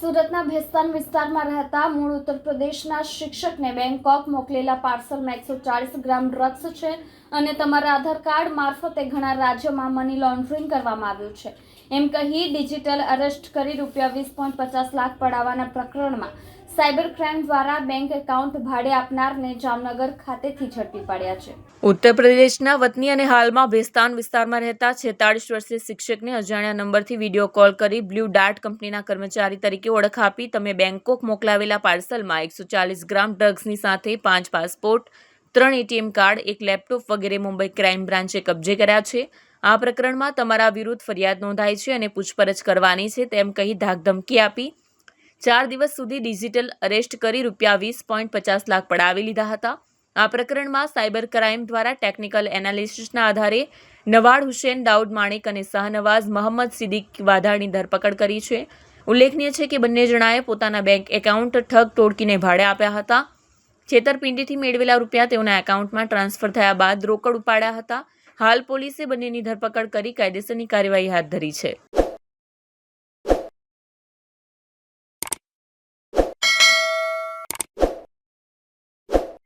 સુરતના ભેસ્તાન વિસ્તારમાં રહેતા મૂળ ઉત્તર પ્રદેશના શિક્ષકને બેંકોક મોકલેલા પાર્સલમાં 140 ગ્રામ ડ્રગ્સ છે અને તમારા આધાર કાર્ડ મારફતે ઘણા રાજ્યોમાં મની લોન્ડરિંગ કરવામાં આવ્યું છે એમ કહી ડિજિટલ અરેસ્ટ કરી ₹20.50 લાખ પડાવવાના પ્રકરણમાં સાયબર ક્રાઇમ દ્વારા બેંક એકાઉન્ટ ભાડે આપનારને જામનગર ખાતેથી ઝડપી પાડ્યા છે। ઉત્તર પ્રદેશના વતની અને હાલમાં ભેસ્તાન વિસ્તારમાં રહેતા 46 વર્ષીય શિક્ષકને અજાણ્યા નંબરથી વિડીયો કોલ કરી બ્લુ ડાર્ટ કંપનીના કર્મચારી તરીકે ઓળખ આપી તમે બેંકોક મોકલાવેલા પાર્સલમાં 140 ગ્રામ ડ્રગ્સની સાથે 5 પાસપોર્ટ, 3 ATM કાર્ડ, 1 લેપટોપ વગેરે મુંબઈ ક્રાઇમ બ્રાન્ચે કબજે કર્યા છે। આ પ્રકરણમાં તમારા વિરુદ્ધ ફરિયાદ નોંધાઈ છે અને પૂછપરછ કરવાની છે તેમ કહી ધાકધમકી આપી 4 દિવસ સુધી ડિજિટલ અરેસ્ટ કરી ₹20.50 લાખ પડાવી લીધા હતા। આ પ્રકરણમાં સાયબર ક્રાઇમ દ્વારા ટેકનિકલ એનાલિસિસના આધારે નવાડ હુસેન, દાઉદ માણેક અને શાહનવાઝ મહંમદ સિદ્દીક વાધાની ધરપકડ કરી છે। ઉલ્લેખનીય છે કે બંને જણાએ પોતાના બેંક એકાઉન્ટ ઠગ ટોળકીને ભાડે આપ્યા હતા। છેતરપિંડીથી મેળવેલા રૂપિયા તેઓના એકાઉન્ટમાં ટ્રાન્સફર થયા બાદ રોકડ ઉપાડ્યા હતા। હાલ પોલીસે બંનેની ધરપકડ કરી કાયદેસરની કાર્યવાહી હાથ ધરી છે।